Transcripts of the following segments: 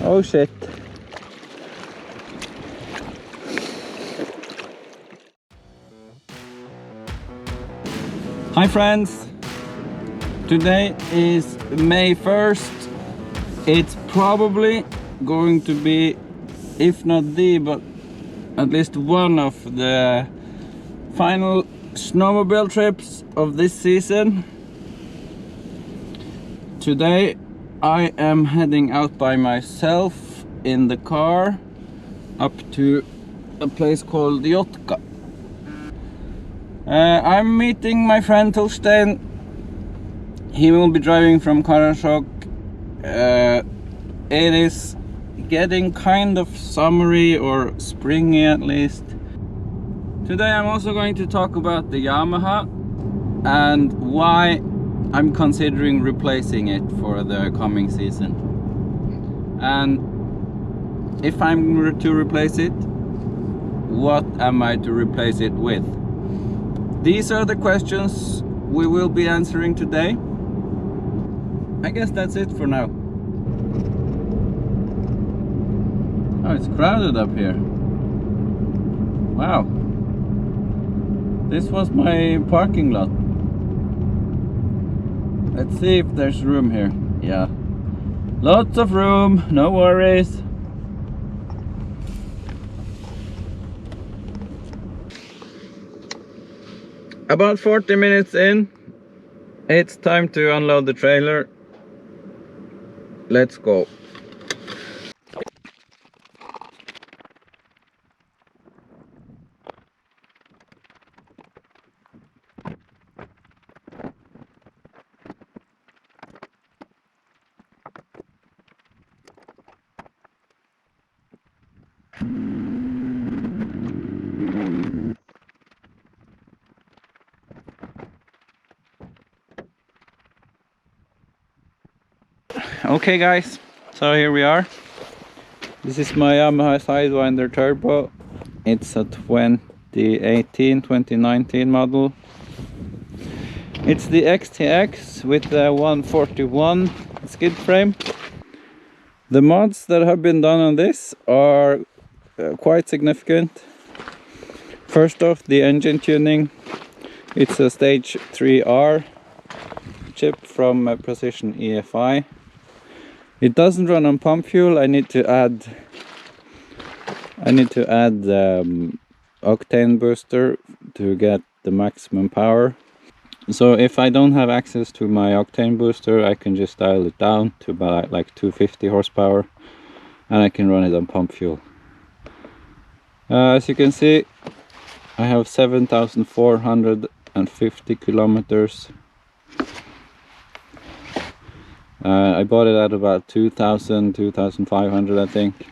Oh shit. Hi friends! Today is May 1st. It's probably going to be, if not the, but at least one of the final snowmobile trips of this season. Today I am heading out by myself in the car up to a place called Jotka. I'm meeting my friend Torstein. He will be driving from Karasjok. It is getting kind of summery or springy at least. Today I'm also going to talk about the Yamaha and why I'm considering replacing it for the coming season. And if I'm to replace it, what am I to replace it with? These are the questions we will be answering today. I guess that's it for now. Oh, it's crowded up here. Wow. This was my parking lot. Let's see if there's room here. Yeah. Lots of room, no worries. About 40 minutes in, it's time to unload the trailer. Let's go. Okay guys, so here we are. This is my Yamaha Sidewinder Turbo. It's a 2018-2019 model. It's the XTX with the 141 skid frame. The mods that have been done on this are quite significant. First off, the engine tuning. It's a stage 3R chip from Precision EFI. It doesn't run on pump fuel. I need to add octane booster to get the maximum power. So if I don't have access to my octane booster, I can just dial it down to about like 250 horsepower and I can run it on pump fuel. As you can see, I have 7,450 kilometers. I bought it at about 2,500 I think.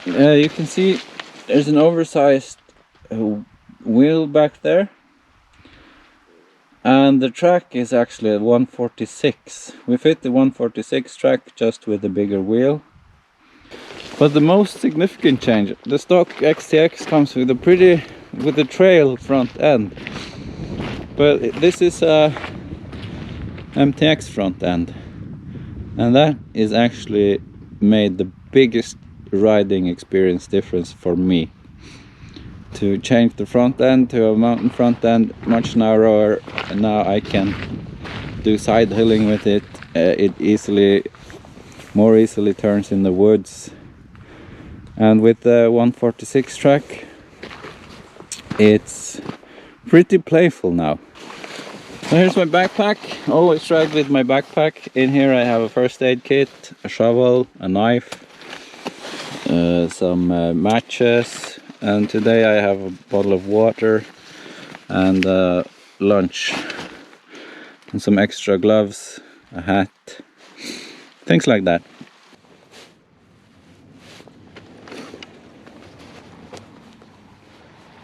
You can see there's an oversized wheel back there. And the track is actually a 146. We fit the 146 track just with a bigger wheel. But the most significant change, the stock XTX comes with a trail front end. But this is a MTX front end. And that is actually made the biggest riding experience difference for me. To change the front end to a mountain front end, much narrower, and now I can do side hilling with it. It more easily turns in the woods. And with the 146 track, it's pretty playful now. So here's my backpack. Always ride with my backpack. In here I have a first aid kit, a shovel, a knife, some matches, and today I have a bottle of water and lunch and some extra gloves, a hat, things like that.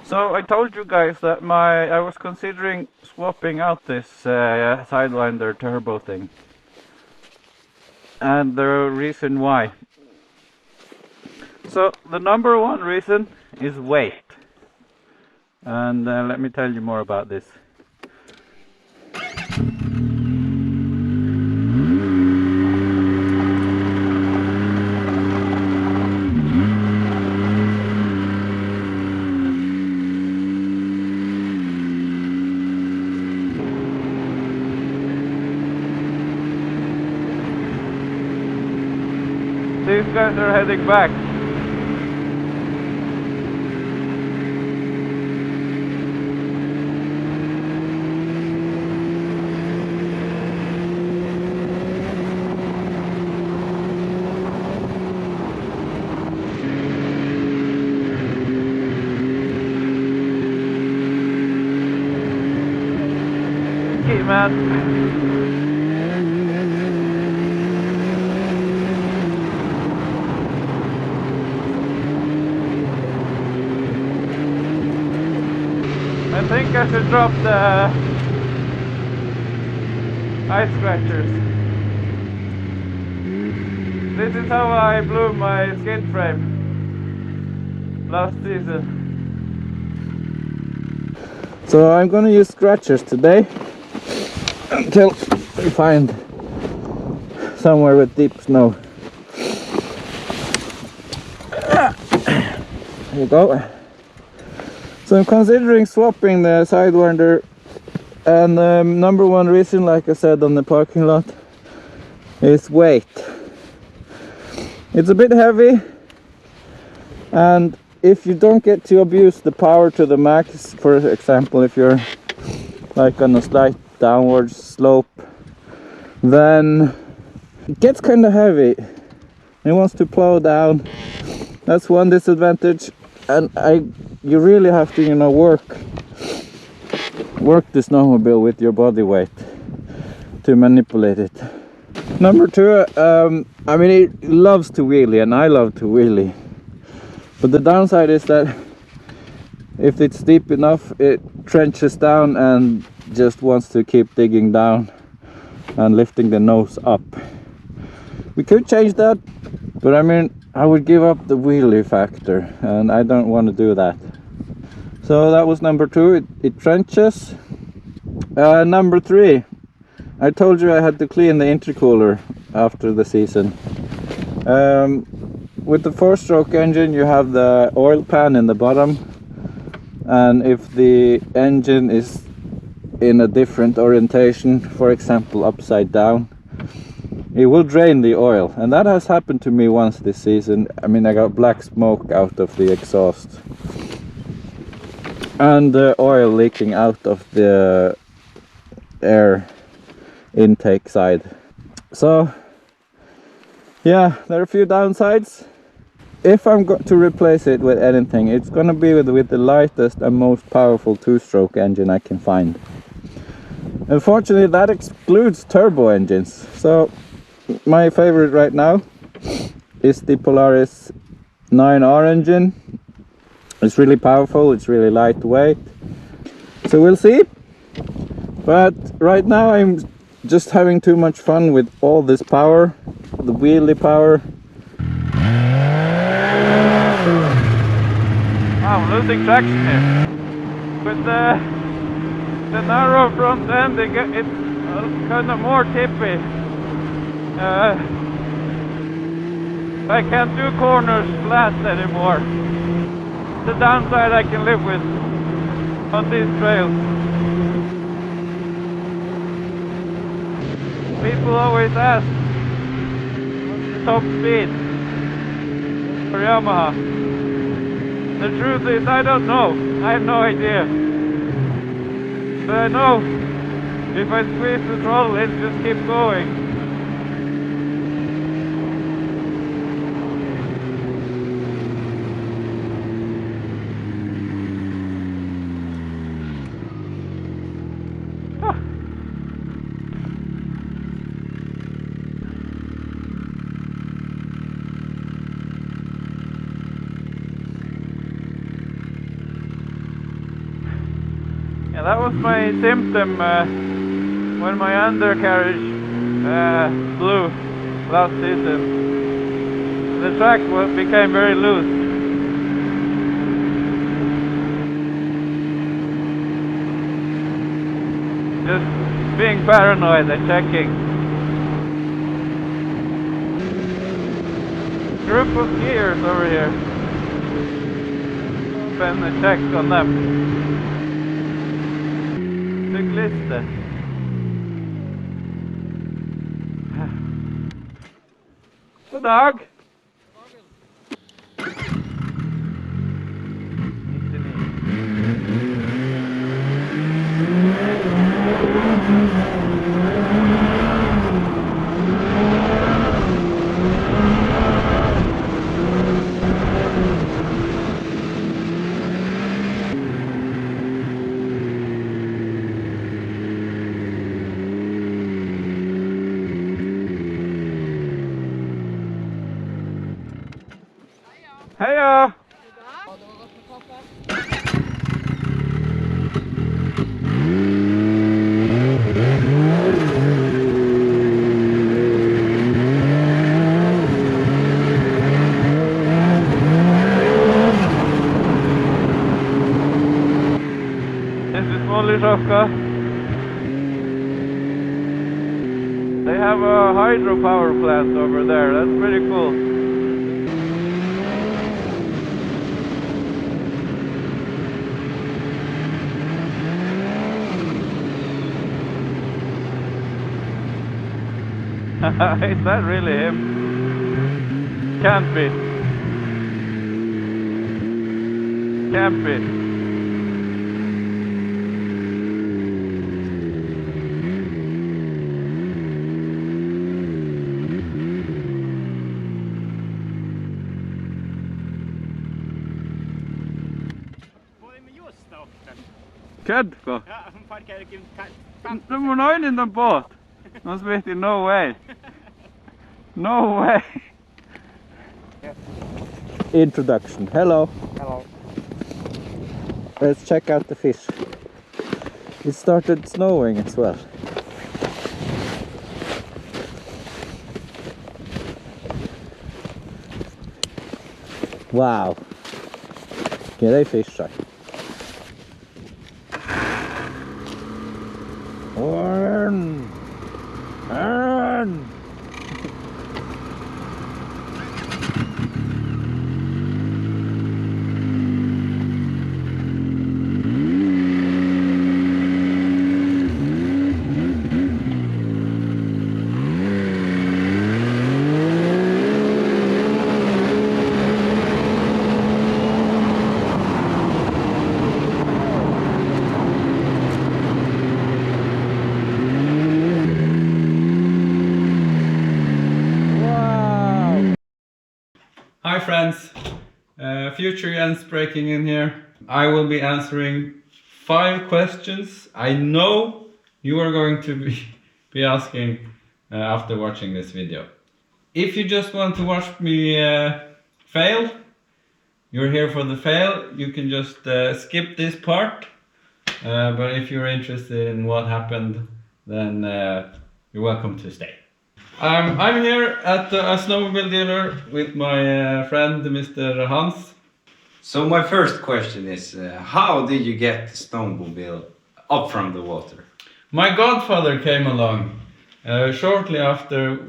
So I told you guys that I was considering swapping out this Sidewinder Turbo thing, and the reason why. So the number one reason is weight, and let me tell you more about this. These guys are heading back. Okay, man. I think I should drop the ice scratchers. This is how I blew my skate frame last season. So I'm gonna use scratchers today until we find somewhere with deep snow. There you go. So I'm considering swapping the Sidewinder, and number one reason, like I said on the parking lot, is weight. It's a bit heavy, and if you don't get to abuse the power to the max, for example if you're like on a slight downward slope, then it gets kind of heavy. It wants to plow down. That's one disadvantage, and you really have to, you know, work the snowmobile with your body weight to manipulate it. Number two, I mean, it loves to wheelie, and I love to wheelie, but the downside is that if it's deep enough, it trenches down and just wants to keep digging down and lifting the nose up. We could change that, but I mean, I would give up the wheelie factor, and I don't want to do that. So that was number two, it trenches. Number three, I told you I had to clean the intercooler after the season. With the 4-stroke engine, you have the oil pan in the bottom, and if the engine is in a different orientation, for example upside down, it will drain the oil, and that has happened to me once this season. I mean, I got black smoke out of the exhaust and the oil leaking out of the air intake side. So yeah, there are a few downsides. If I'm going to replace it with anything, it's gonna be with the lightest and most powerful 2-stroke engine I can find. Unfortunately, that excludes turbo engines. So my favorite right now is the Polaris 9R engine. It's really powerful, it's really lightweight. So we'll see. But right now I'm just having too much fun with all this power, the wheelie power. I'm losing traction here. With the narrow front end, it's kind of more tippy. I can't do corners flat anymore. The downside I can live with on these trails. People always ask, what's the top speed for Yamaha? The truth is, I don't know. I have no idea. But I know if I squeeze the throttle, it just keeps going. Yeah, that was my symptom when my undercarriage blew last season. The track became very loose. Just being paranoid and checking. Group of skiers over here. And check on them. Cyklister. God dag. Heja! This is Wålisjovka. They have a hydropower plant over there. That's pretty cool. Is that really him? Can't be. Can't be. Køddko? Ja, han parkerer ikke Du må nå inn i den båt. Nå smitter no way. No way. Introduction. Hello. Hello. Let's check out the fish. It started snowing as well. Wow. Get a fish shot. Earn. Earn. Hi friends, future Jens breaking in here. I will be answering 5 questions I know you are going to be asking after watching this video. If you just want to watch me fail, you're here for the fail, you can just skip this part. But if you're interested in what happened, then you're welcome to stay. I'm here at a snowmobile dealer with my friend Mr. Hans. So my first question is, how did you get the snowmobile up from the water? My godfather came along shortly after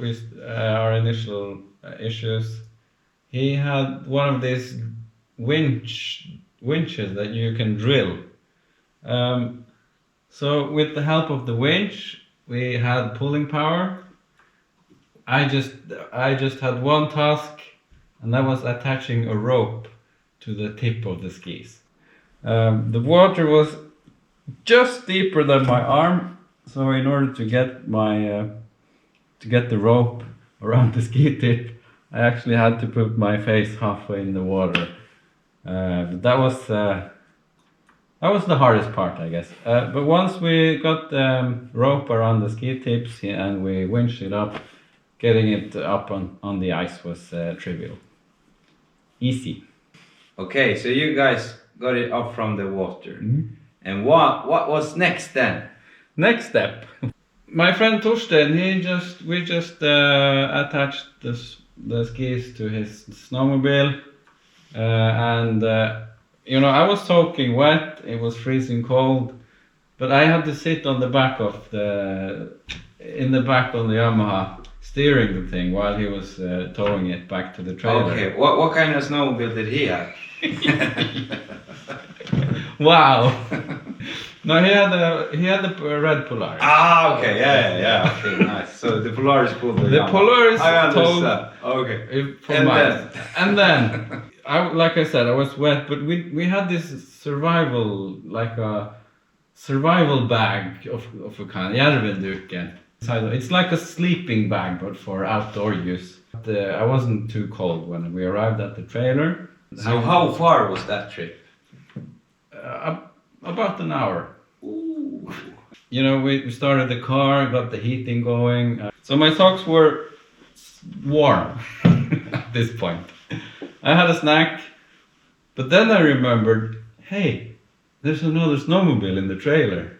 our initial issues. He had one of these winches that you can drill. So with the help of the winch, we had pulling power. I just had one task, and that was attaching a rope to the tip of the skis. The water was just deeper than my arm, so in order to get the rope around the ski tip, I actually had to put my face halfway in the water. That was the hardest part, I guess. But once we got the rope around the ski tips and we winched it up, getting it up on the ice was trivial. Easy. Okay, so you guys got it up from the water. Mm-hmm. And what was next then? Next step. My friend Torstein, we just attached the skis to his snowmobile, and I was soaking wet. It was freezing cold, but I had to sit on the back on the Yamaha, steering the thing while he was towing it back to the trailer. Okay, what kind of snowmobile did he have? Wow. No, he had the red Polaris. Ah, okay, yeah. Okay, nice. So the Polaris pulled the Yamaha. Polaris I understand. towed. Okay. And then, like I said, I was wet, but we had this survival bag of a kind, Järvenduken. It's like a sleeping bag, but for outdoor use. I wasn't too cold when we arrived at the trailer. So how far was that trip? About an hour. Ooh. We started the car, got the heating going. So my socks were warm at this point. I had a snack, but then I remembered, hey, there's another snowmobile in the trailer.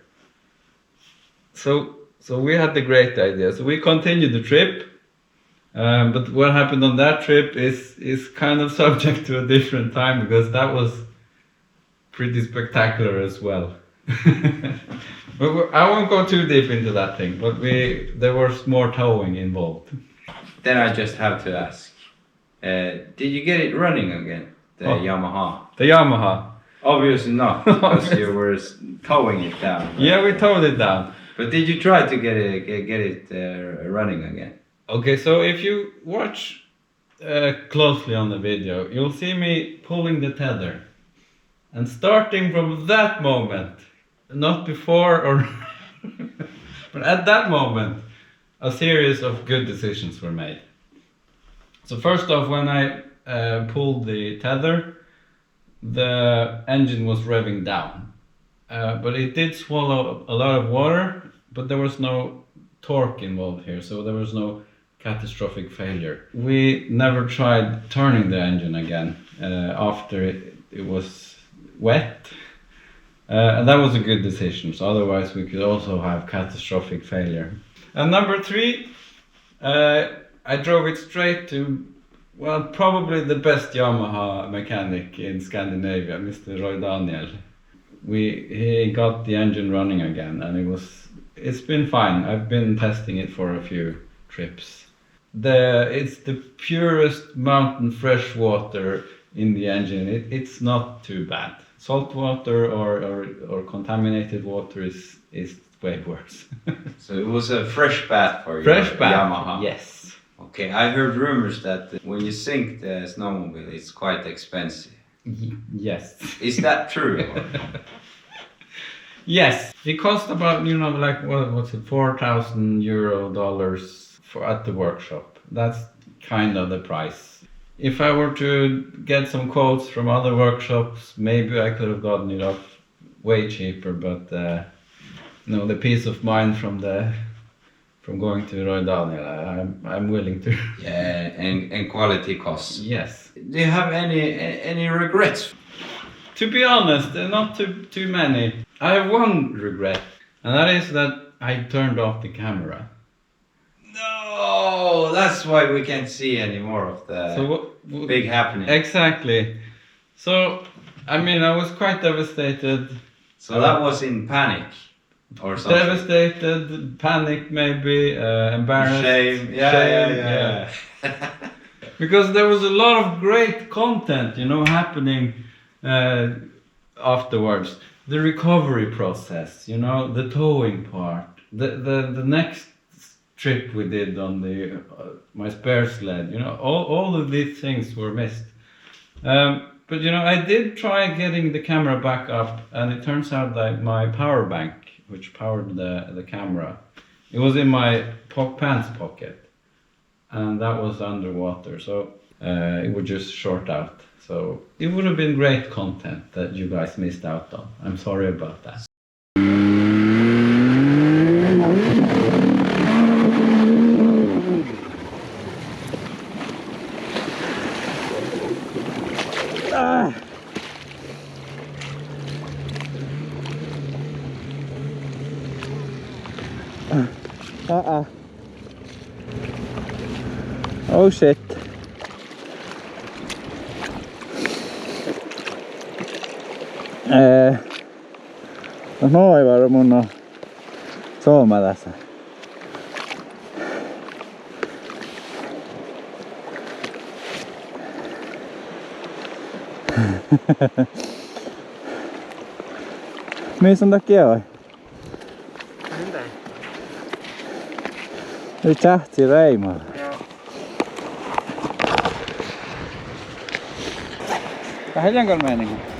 So we had the great idea. So we continued the trip, but what happened on that trip is kind of subject to a different time because that was pretty spectacular as well. I won't go too deep into that thing, but there was more towing involved. Then I just have to ask, did you get it running again, the Yamaha? The Yamaha. Obviously not, because you were towing it down. Yeah, we towed it down. But did you try to get it running again? Okay, so if you watch closely on the video, you'll see me pulling the tether. And starting from that moment, not before or but at that moment, a series of good decisions were made. So first off, when I pulled the tether, the engine was revving down. But it did swallow a lot of water, but there was no torque involved here, so there was no catastrophic failure. We never tried turning the engine again after it was wet. And that was a good decision, so otherwise we could also have catastrophic failure. And number 3, I drove it straight to, well, probably the best Yamaha mechanic in Scandinavia, Mr. Roy Daniel. He got the engine running again, and it's been fine. I've been testing it for a few trips. It's the purest mountain fresh water in the engine. It's not too bad. Salt water or contaminated water is way worse. So it was a fresh bath for you. Fresh bath, Yamaha. yes. Okay, I heard rumors that when you sink the snowmobile, it's quite expensive. Yes. Is that true? Yes. It cost about, like, what's it, $4,000 for at the workshop. That's kind of the price. If I were to get some quotes from other workshops, maybe I could have gotten it off way cheaper, but the peace of mind from going to Roy Daniel, I'm willing to. Yeah, and quality costs. Yes. Do you have any regrets? To be honest, not too many. I have one regret, and that is that I turned off the camera. No, that's why we can't see any more of the big happening. Exactly. So, I was quite devastated. So that was in panic or something? Devastated, panic maybe, embarrassed. Shame. Yeah. Because there was a lot of great content, happening afterwards. The recovery process, the towing part, the next trip we did on my spare sled, all of these things were missed. But I did try getting the camera back up, and it turns out that my power bank, which powered the camera, it was in my pants pocket, and that was underwater, so it would just short out. So it would have been great content that you guys missed out on. I'm sorry about that. Oh shit. No ei varo mun on sooma tässä. Missä on takia vai? Mitä? Oli tähti reimalla. Joo. Kahden meininki.